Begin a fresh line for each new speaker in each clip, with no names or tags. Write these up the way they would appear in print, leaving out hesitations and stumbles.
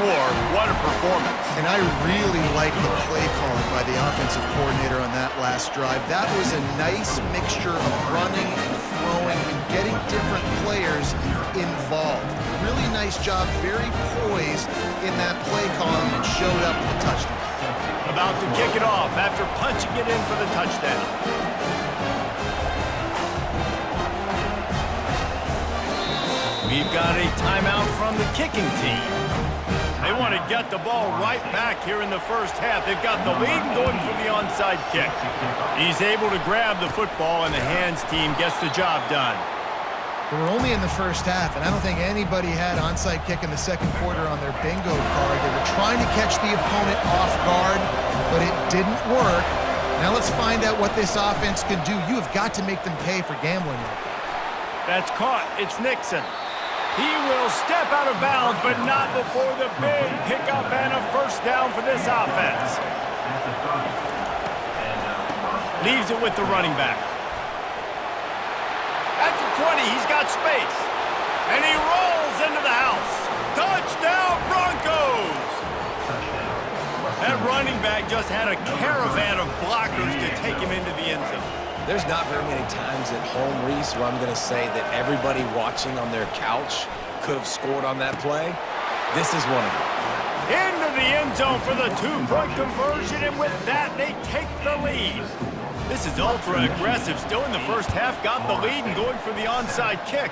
more. What a performance.
And I really like the play calling by the offensive coordinator on that last drive. That was a nice mixture of running and throwing and getting different players involved. Really nice job, very poised in that play calling, and showed up with a touchdown.
About to kick it off after punching it in for the touchdown. We've got a timeout from the kicking team. They want to get the ball right back here in the first half. They've got the lead going for the onside kick. He's able to grab the football, and the hands team gets the job done.
We're only in the first half, and I don't think anybody had onside kick in the second quarter on their bingo card. They were trying to catch the opponent off guard, but it didn't work. Now let's find out what this offense can do. You have got to make them pay for gambling like that. That's
caught. It's Nixon. He will step out of bounds, but not before the big pickup and a first down for this offense. Leaves it with the running back. At the 20, he's got space. And he rolls into the house. Touchdown, Broncos! That running back just had a caravan of blockers to take him into the end zone.
There's not very many times at home, Reese, where I'm going to say that everybody watching on their couch could have scored on that play. This is one of them.
Into the end zone for the two-point conversion, and with that, they take the lead. This is ultra-aggressive. Still in the first half, got the lead and going for the onside kick.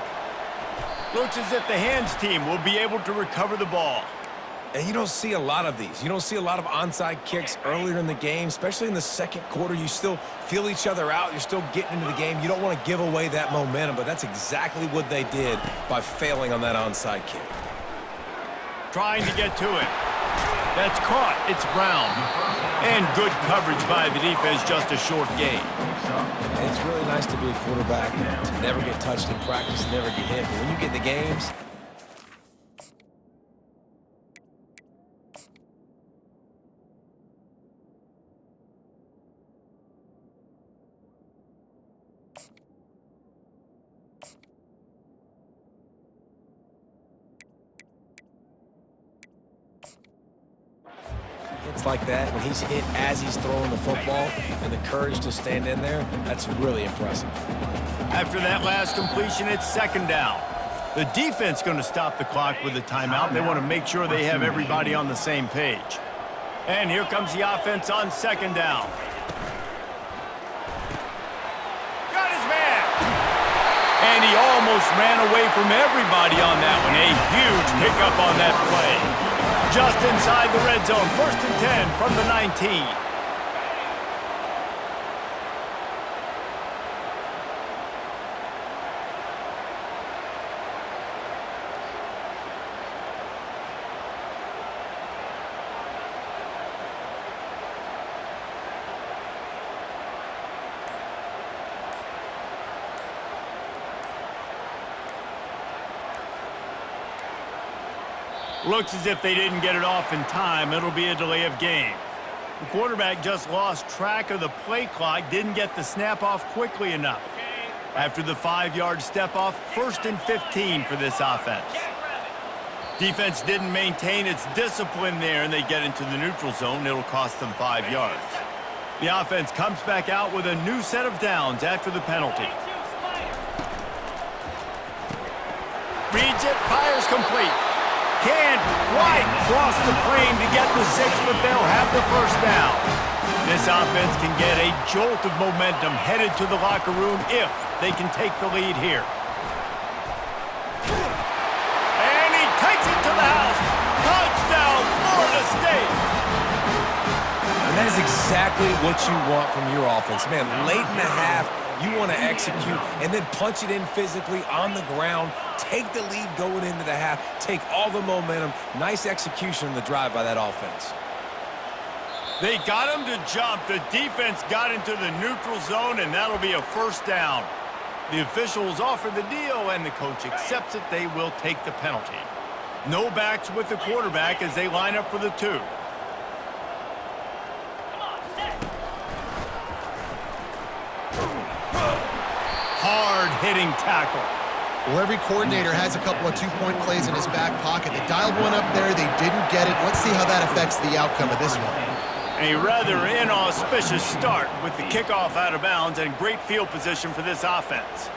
Looks as if the hands team will be able to recover the ball.
And you don't see a lot of these. You don't see a lot of onside kicks earlier in the game, especially in the second quarter. You still feel each other out. You're still getting into the game. You don't want to give away that momentum, but that's exactly what they did by failing on that onside kick.
Trying to get to it. That's caught. It's Brown. And good coverage by the defense, just a short gain.
And it's really nice to be a quarterback and to never get touched in practice, never get hit. But when you get in the games, it's like that, when he's hit as he's throwing the football and the courage to stand in there, that's really impressive.
After that last completion, it's second down. The defense going to stop the clock with a timeout. They want to make sure they have everybody on the same page. And here comes the offense on second down. Got his man! And he almost ran away from everybody on that one. A huge pickup on that play. Just inside the red zone, 1st and 10 from the 19. Looks as if they didn't get it off in time. It'll be a delay of game. The quarterback just lost track of the play clock, didn't get the snap off quickly enough. After the 5-yard step off, 1st and 15 for this offense. Defense didn't maintain its discipline there, and they get into the neutral zone. It'll cost them 5 yards. The offense comes back out with a new set of downs after the penalty. Reads it, fires complete. Can't quite cross the plane to get the 6, but they'll have the first down. This offense can get a jolt of momentum headed to the locker room if they can take the lead here. And he takes it to the house. Touchdown, Florida State.
And that is exactly what you want from your offense. Man, late in the half, you want to execute and then punch it in physically on the ground. Take the lead going into the half. Take all the momentum. Nice execution on the drive by that offense.
They got him to jump. The defense got into the neutral zone, and that'll be a first down. The officials offer the deal, and the coach accepts it. They will take the penalty. No backs with the quarterback as they line up for the 2. Hard-hitting tackle.
Well, every coordinator has a couple of two-point plays in his back pocket. They dialed one up there. They didn't get it. Let's see how that affects the outcome of this one.
A rather inauspicious start with the kickoff out of bounds and great field position for this offense.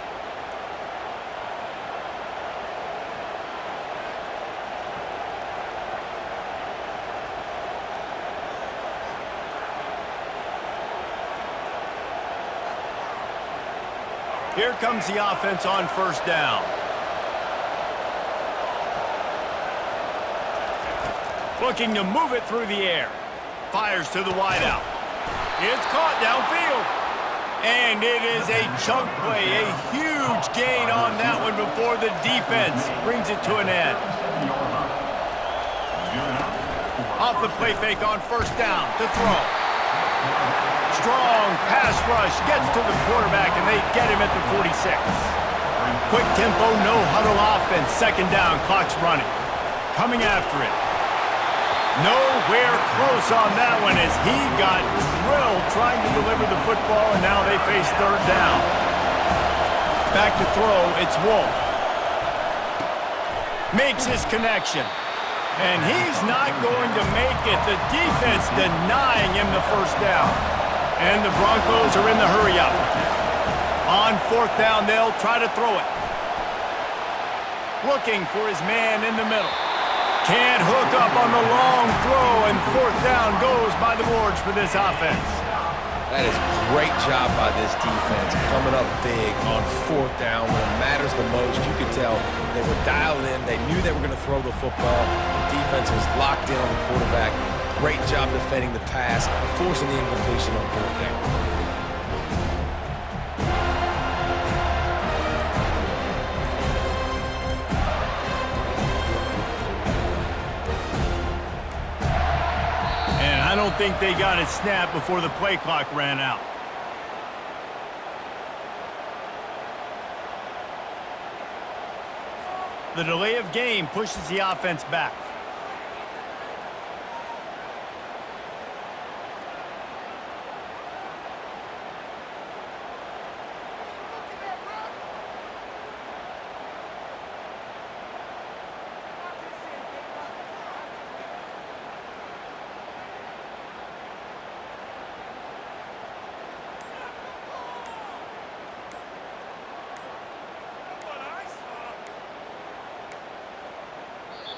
Here comes the offense on first down. Looking to move it through the air. Fires to the wideout. It's caught downfield. And it is a chunk play, a huge gain on that one before the defense brings it to an end. Off the play fake on first down to throw. Strong pass rush gets to the quarterback, and they get him at the 46. Quick tempo, no huddle offense. Second down, clock's running. Coming after it. Nowhere close on that one as he got drilled trying to deliver the football, and now they face third down. Back to throw, it's Wolf. Makes his connection. And he's not going to make it. The defense denying him the first down. And the Broncos are in the hurry-up. On fourth down, they'll try to throw it. Looking for his man in the middle. Can't hook up on the long throw, and fourth down goes by the boards for this offense.
That is a great job by this defense, coming up big on fourth down when it matters the most. You could tell they were dialed in. They knew they were going to throw the football. The defense was locked in on the quarterback. Great job defending the pass, forcing the incompletion on fourth down.
And I don't think they got it snapped before the play clock ran out. The delay of game pushes the offense back.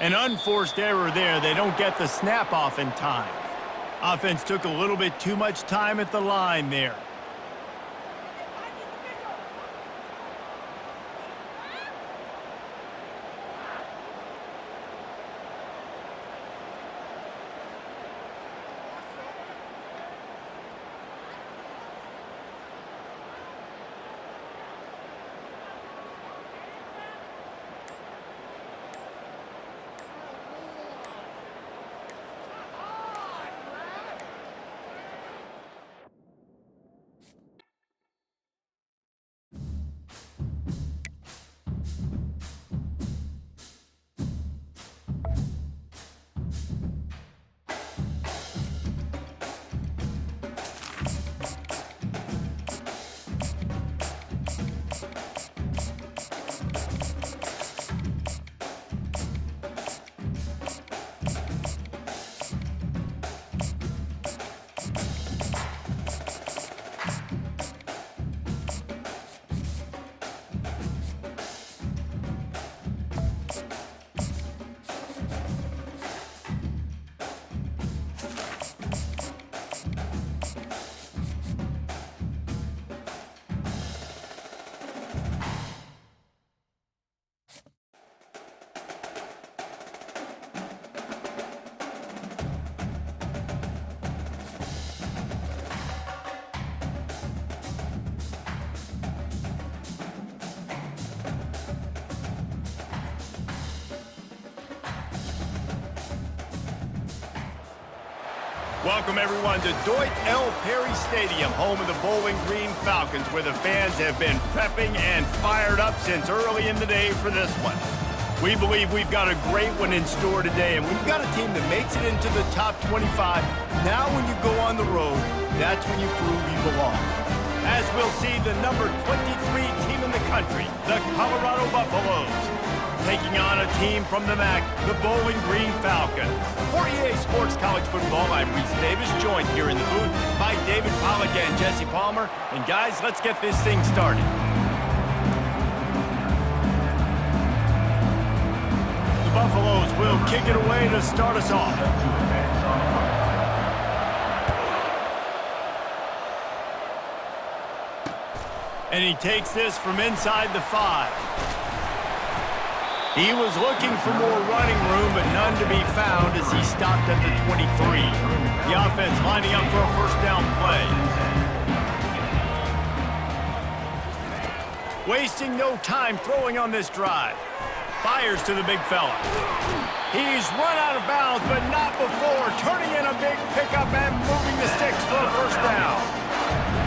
An unforced error there. They don't get the snap off in time. Offense took a little bit too much time at the line there. Welcome, everyone, to Deutsch L. Perry Stadium, home of the Bowling Green Falcons, where the fans have been prepping and fired up since early in the day for this one. We believe we've got a great one in store today, and we've got a team that makes it into the top 25. Now when you go on the road, that's when you prove you belong. as we'll see the number 23 team in the country, the Colorado Buffaloes, taking on a team from the MAC, the Bowling Green Falcons. For EA Sports College Football, I'm Reese Davis, joined here in the booth by David Pollack and Jesse Palmer. And guys, let's get this thing started. The Buffaloes will kick it away to start us off. And he takes this from inside the 5. He was looking for more running room, but none to be found as he stopped at the 23. The offense lining up for a first down play. Wasting no time throwing on this drive. Fires to the big fella. He's run out of bounds, but not before turning in a big pickup and moving the sticks for a first down.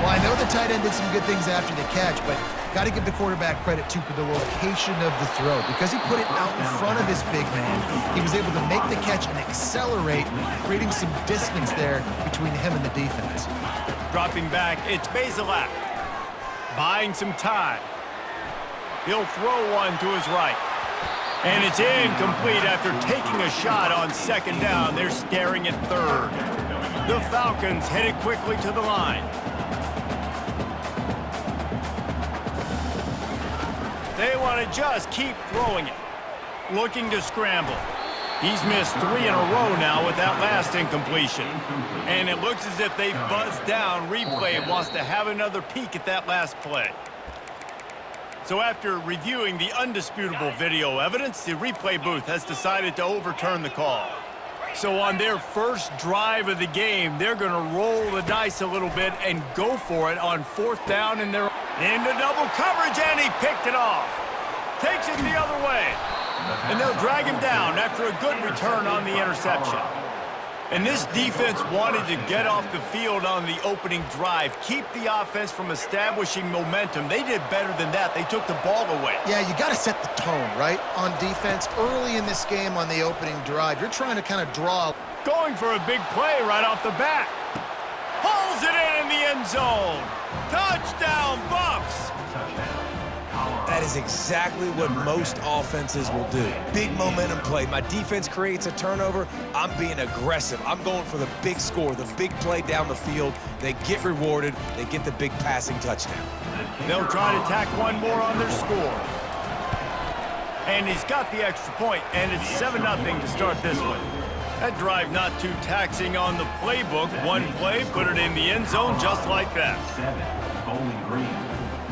Well, I know the tight end did some good things after the catch, but got to give the quarterback credit, too, for the location of the throw. Because he put it out in front of his big man, he was able to make the catch and accelerate, creating some distance there between him and the defense.
Dropping back, it's Bazelak. Buying some time. He'll throw one to his right. And it's incomplete after taking a shot on second down. They're staring at third. The Falcons headed quickly to the line. They want to just keep throwing it. Looking to scramble. He's missed 3 in a row now with that last incompletion. And it looks as if they've buzzed down. Replay wants to have another peek at that last play. So after reviewing the undisputable video evidence, the replay booth has decided to overturn the call. So on their first drive of the game, they're going to roll the dice a little bit and go for it on fourth down, and they're into double coverage, and he picked it off. Takes it the other way. And they'll drag him down after a good return on the interception. And this defense wanted to get off the field on the opening drive, keep the offense from establishing momentum. They did better than that. They took the ball away.
Yeah, you got to set the tone, right, on defense. Early in this game on the opening drive, you're trying to kind of draw.
Going for a big play right off the bat. Pulls it in the end zone. Touchdown, Buffs!
That is exactly what most offenses will do. Big momentum play. My defense creates a turnover. I'm being aggressive. I'm going for the big score, the big play down the field. They get rewarded. They get the big passing touchdown.
They'll try to tack one more on their score. And he's got the extra point, and it's 7-0 to start this one. That drive not too taxing on the playbook. One play, put it in the end zone just like that.
7, Bowling Green,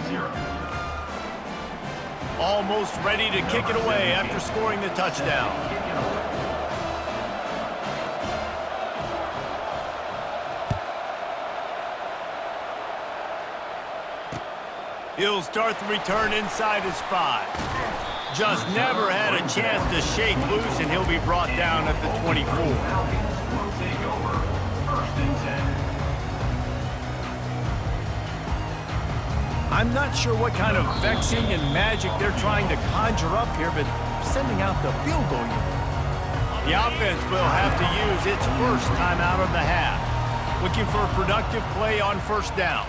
0.
Almost ready to kick it away after scoring the touchdown. He'll start the return inside his 5. Just never had a chance to shake loose, and he'll be brought down at the 24.
Will take over. 1st and 10.
I'm not sure what kind of vexing and magic they're trying to conjure up here, but sending out the field goal unit. The offense will have to use its first timeout of the half. Looking for a productive play on first down.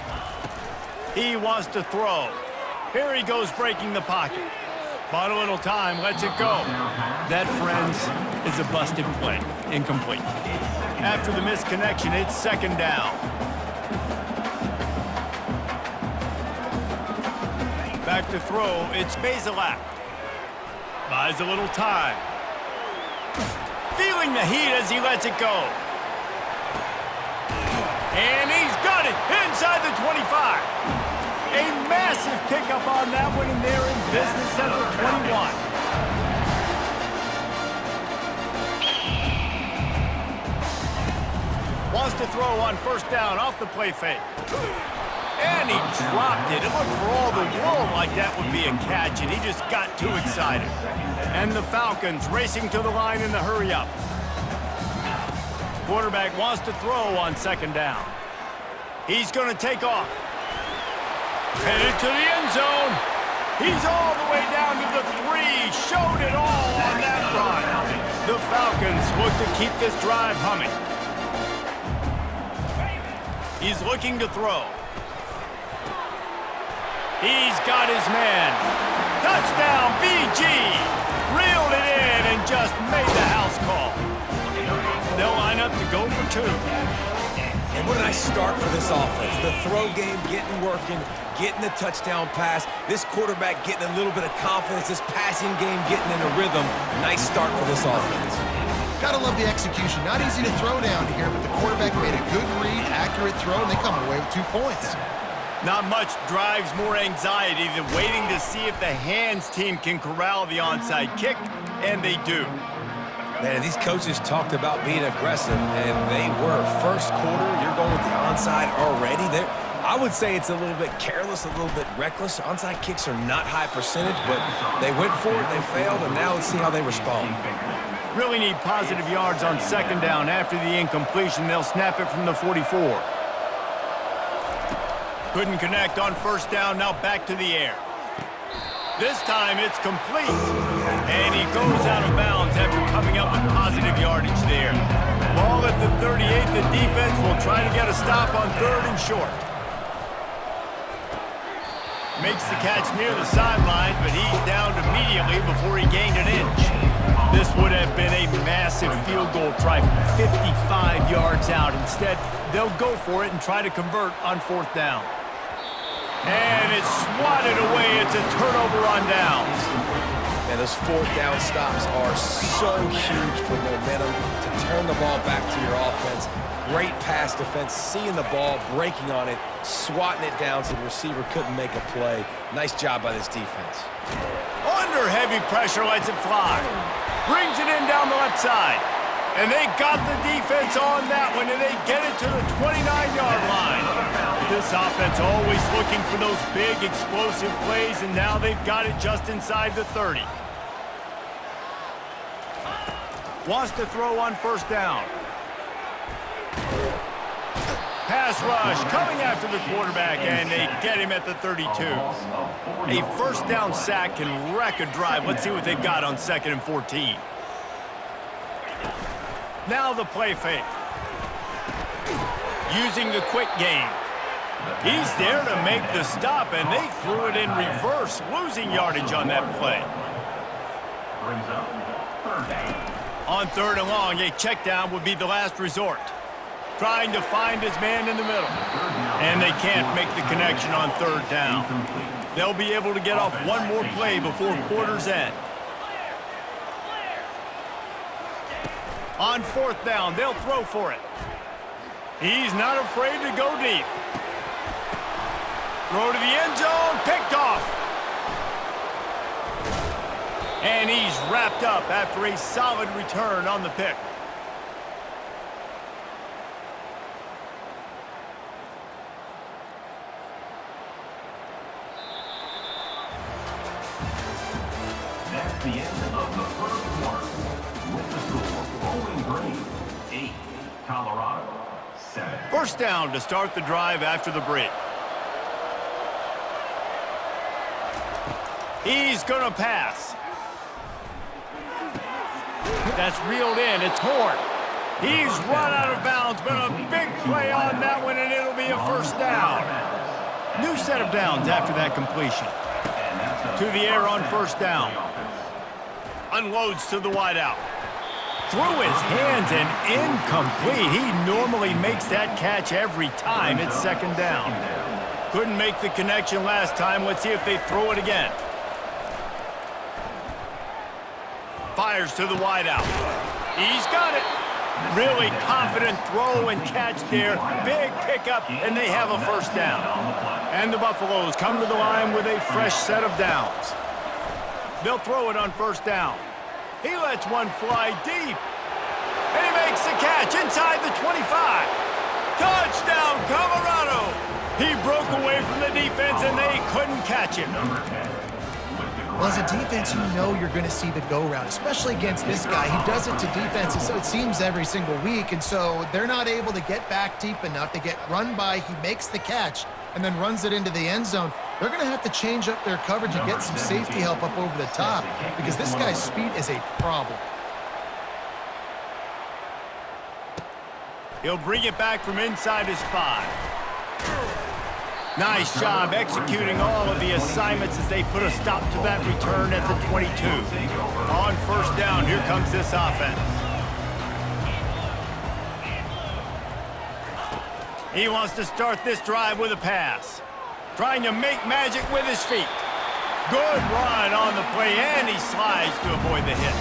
He wants to throw. Here he goes breaking the pocket. Bought a little time, lets it go. That, friends, is a busted play. Incomplete. After the misconnection, it's second down. Back to throw, it's Bazelak. Buys a little time. Feeling the heat as he lets it go. And he's got it inside the 25. A massive pickup on that one, and they're in business at the 21. Wants to throw on first down off the play fake. And he dropped it. It looked for all the world like that would be a catch, and he just got too excited. And the Falcons racing to the line in the hurry-up. Quarterback wants to throw on second down. He's going to take off. Headed to the end zone. He's all the way down to the 3. Showed it all on that run. The Falcons look to keep this drive humming. He's looking to throw. He's got his man. Touchdown, BG. Reeled it in and just made the house call. They'll line up to go for two.
And what a nice start for this offense. The throw game getting working, getting the touchdown pass. This quarterback getting a little bit of confidence. This passing game getting in a rhythm. Nice start for this offense.
Gotta love the execution. Not easy to throw down here, but the quarterback made a good read, accurate throw, and they come away with 2 points.
Not much drives more anxiety than waiting to see if the hands team can corral the onside kick, and they do.
Man, these coaches talked about being aggressive, and they were. First quarter, you're going with the onside already. I would say it's a little bit careless, a little bit reckless. Onside kicks are not high percentage, but they went for it, they failed, and now let's see how they respond.
Really need positive yards on second down. After the incompletion, they'll snap it from the 44. Couldn't connect on first down, now back to the air. This time it's complete. And he goes out of bounds after coming up with positive yardage there. Ball at the 38, the defense will try to get a stop on third and short. Makes the catch near the sideline, but he's downed immediately before he gained an inch. This would have been a massive field goal try from 55 yards out. Instead, they'll go for it and try to convert on fourth down. And it's swatted away. It's a turnover on downs.
Man, those fourth down stops are so huge for momentum to turn the ball back to your offense. Great pass defense, seeing the ball, breaking on it, swatting it down so the receiver couldn't make a play. Nice job by this defense.
Under heavy pressure, lets it fly. Brings it in down the left side. And they got the defense on that one, and they get it to the 29-yard line. This offense always looking for those big, explosive plays, and now they've got it just inside the 30. Wants to throw on first down. Pass rush coming after the quarterback, and they get him at the 32. A first down sack can wreck a drive. Let's see what they've got on 2nd and 14. Now the play fake. Using the quick game. He's there to make the stop, and they threw it in reverse, losing yardage on that play.
Brings up third down.
On third and long, a check down would be the last resort. Trying to find his man in the middle. And they can't make the connection on third down. They'll be able to get off one more play before quarter's end. On fourth down, they'll throw for it. He's not afraid to go deep. Throw to the end zone, picked off. And he's wrapped up after a solid return on the pick.
That's the end of the first quarter. With the score, Bowling Green 8, Colorado 7.
First down to start the drive after the break. He's going to pass. That's reeled in. It's Horn. He's run out of bounds, but a big play on that one, and it'll be a first down. New set of downs after that completion. To the air on first down. Unloads to the wideout. Through his hands and incomplete. He normally makes that catch every time. It's second down. Couldn't make the connection last time. Let's see if they throw it again. Fires to the wideout. He's got it. Really confident throw and catch there. Big pickup, and they have a first down. And the Buffaloes come to the line with a fresh set of downs. They'll throw it on first down. He lets one fly deep. And he makes the catch inside the 25. Touchdown, Colorado! He broke away from the defense, and they couldn't catch him.
Well, as a defense, you know you're going to see the go route, especially against this guy. He does it to defenses, so it seems every single week, and so they're not able to get back deep enough. They get run by, he makes the catch, and then runs it into the end zone. They're going to have to change up their coverage and get some safety help up over the top because this guy's speed is a problem.
He'll bring it back from inside his 5. Nice job executing all of the assignments as they put a stop to that return at the 22. On first down, here comes this offense. He wants to start this drive with a pass. Trying to make magic with his feet. Good run on the play, and he slides to avoid the hit.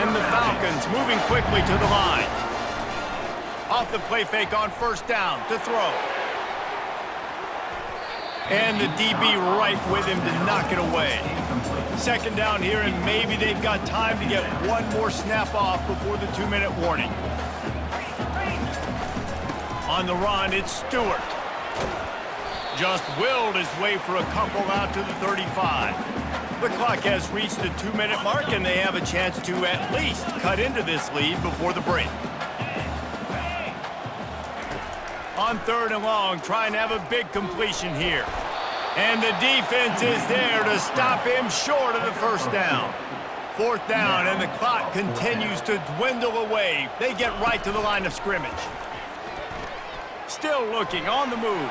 And the Falcons moving quickly to the line. Off the play fake on first down to throw. And the DB right with him to knock it away. Second down here, and maybe they've got time to get one more snap off before the 2-minute warning. On the run, it's Stewart. Just willed his way for a couple out to the 35. The clock has reached the 2-minute mark, and they have a chance to at least cut into this lead before the break. On third and long, trying to have a big completion here. And the defense is there to stop him short of the first down. Fourth down, and the clock continues to dwindle away. They get right to the line of scrimmage. Still looking on the move.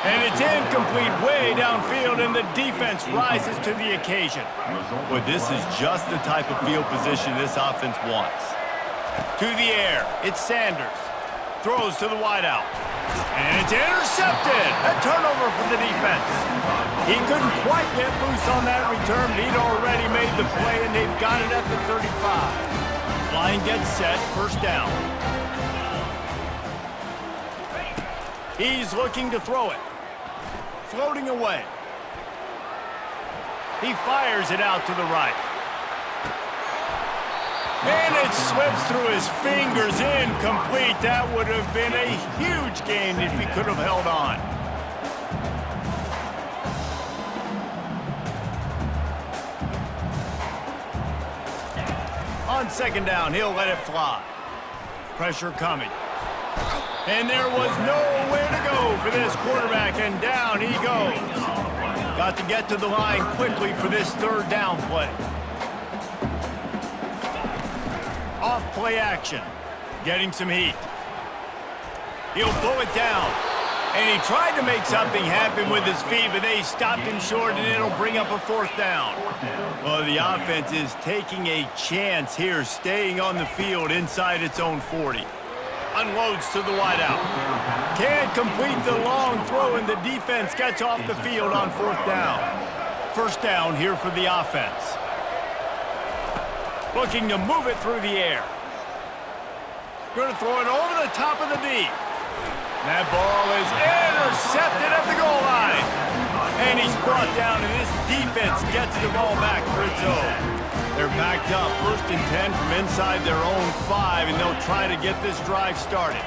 And it's incomplete way downfield, and the defense rises to the occasion. But this is just the type of field position this offense wants. To the air, it's Sanders. Throws to the wideout. And it's intercepted. A turnover for the defense. He couldn't quite get loose on that return, but he'd already made the play, and they've got it at the 35. Line gets set, first down. He's looking to throw it. Floating away. He fires it out to the right. And it slips through his fingers, incomplete. That would have been a huge gain if he could have held on. On second down, he'll let it fly. Pressure coming. And there was nowhere to go for this quarterback, and down he goes. Got to get to the line quickly for this third down play. Off play action. Getting some heat. He'll pull it down. And he tried to make something happen with his feet, but they stopped him short, and it'll bring up a fourth down. Well, the offense is taking a chance here, staying on the field inside its own 40. Unloads to the wideout. Can't complete the long throw, and the defense gets off the field on fourth down. First down here for the offense. Looking to move it through the air. Going to throw it over the top of the D. That ball is intercepted at the goal line. And he's brought down, and this defense gets the ball back for its own. They're backed up, 1st and 10 from inside their own 5, and they'll try to get this drive started.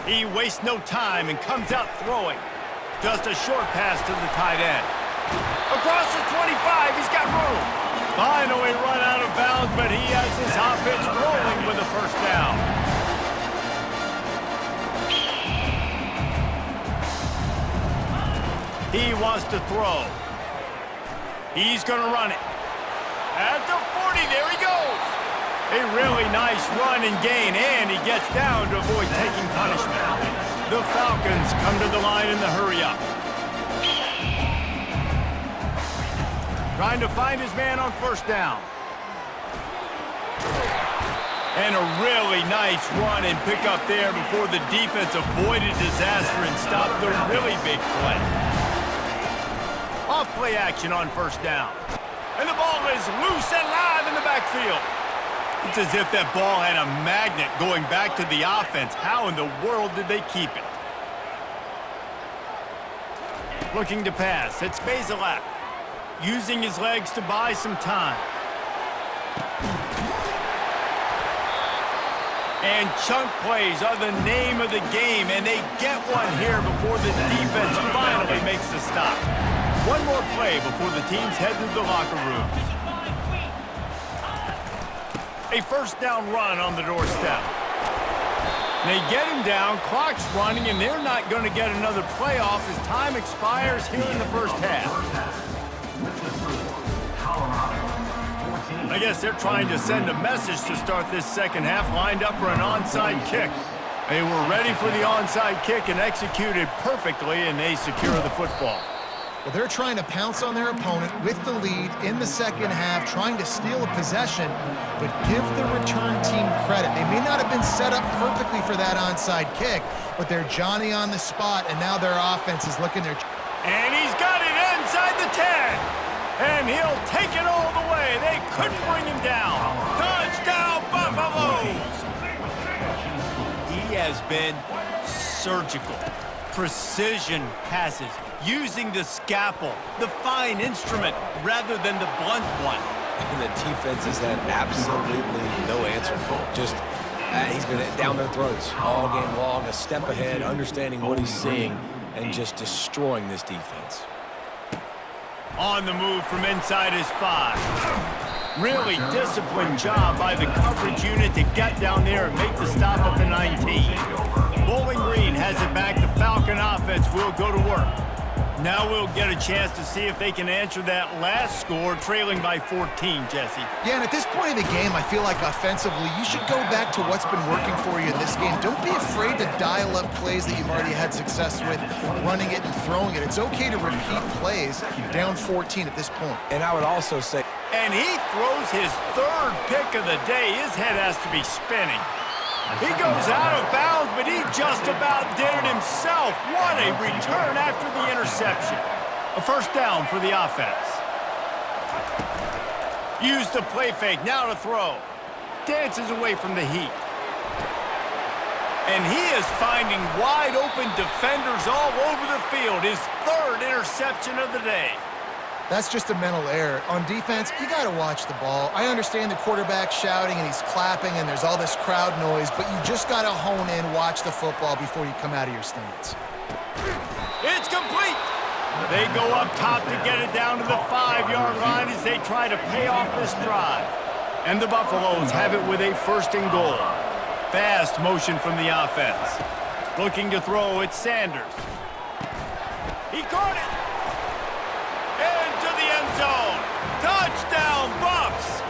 He wastes no time and comes out throwing. Just a short pass to the tight end. Across the 25, he's got room. Finally run out of bounds, but he has his offense rolling with a first down. He wants to throw. He's going to run it. At the 40, there he goes. A really nice run and gain, and he gets down to avoid taking punishment. The Falcons come to the line in the hurry-up. Trying to find his man on first down. And a really nice run and pick up there before the defense avoided disaster and stopped the really big play. Off play action on first down. And the ball is loose and live in the backfield. It's as if that ball had a magnet going back to the offense. How in the world did they keep it? Looking to pass. It's Bazelak. Using his legs to buy some time. And chunk plays are the name of the game, and they get one here before the defense finally makes the stop. One more play before the teams head to the locker rooms. A first down run on the doorstep. They get him down, clock's running, and they're not going to get another play off as time expires here in the first half. I guess they're trying to send a message to start this second half, lined up for an onside kick. They were ready for the onside kick and executed perfectly, and they secure the football.
Well, they're trying to pounce on their opponent with the lead in the second half, trying to steal a possession, but give the return team credit. They may not have been set up perfectly for that onside kick, but they're Johnny on the spot, and now their offense is looking their...
And he's got it inside the 10. And he'll take it all the way. They couldn't bring him down. Touchdown, Buffalo! He has been surgical. Precision passes, using the scalpel, the fine instrument, rather than the blunt one.
And the defense has had absolutely no answer for him. Just, he's been down their throats all game long, a step ahead, understanding what he's seeing, and just destroying this defense.
On the move from inside his 5. Really disciplined job by the coverage unit to get down there and make the stop at the 19. Bowling Green has it back. The Falcon offense will go to work. Now we'll get a chance to see if they can answer that last score, trailing by 14, Jesse.
Yeah, and at this point in the game, I feel like offensively, you should go back to what's been working for you in this game. Don't be afraid to dial up plays that you've already had success with, running it and throwing it. It's okay to repeat plays down 14 at this point.
And I would also say...
And he throws his 3rd pick of the day. His head has to be spinning. He goes out of bounds, but he just about did it himself. What a return after the interception. A first down for the offense. Use the play fake, now to throw. Dances away from the heat. And he is finding wide open defenders all over the field. His 3rd interception of the day.
That's just a mental error. On defense, you got to watch the ball. I understand the quarterback shouting and he's clapping and there's all this crowd noise, but you just got to hone in, watch the football before you come out of your stance.
It's complete. They go up top to get it down to the 5-yard line as they try to pay off this drive. And the Buffaloes have it with a 1st and goal. Fast motion from the offense. Looking to throw, it's Sanders. He caught it. Into the end zone. Touchdown, Buffs!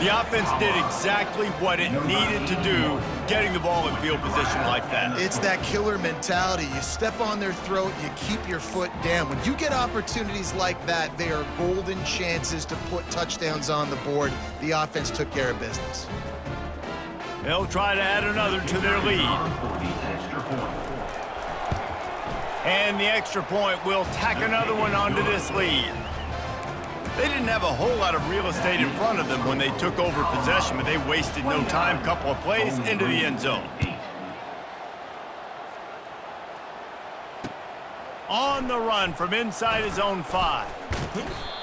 The offense did exactly what it needed to do, getting the ball in field position like that.
It's that killer mentality. You step on their throat, you keep your foot down. When you get opportunities like that, they are golden chances to put touchdowns on the board. The offense took care of business.
They'll try to add another to their lead. And the extra point will tack another one onto this lead. They didn't have a whole lot of real estate in front of them when they took over possession, but they wasted no time. Couple of plays into the end zone. On the run from inside his own 5.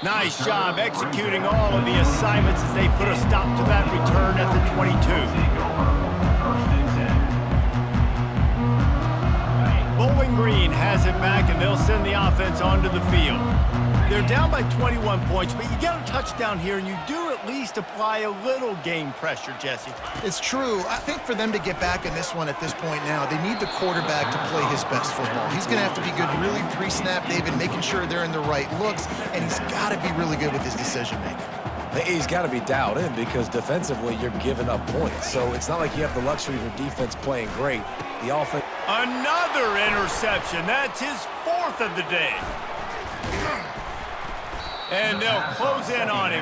Nice job executing all of the assignments as they put a stop to that return at the 22. Bowling Green has it back, and they'll send the offense onto the field. They're down by 21 points, but you get a touchdown here, and you do at least apply a little game pressure, Jesse.
It's true. I think for them to get back in this one at this point now, they need the quarterback to play his best football. He's going to have to be good really pre-snap, David, making sure they're in the right looks, and he's got to be really good with his decision-making.
He's got to be dialed in because defensively you're giving up points. So it's not like you have the luxury of your defense playing great. The offense...
Another interception. That's his 4th of the day. And they'll close in on him.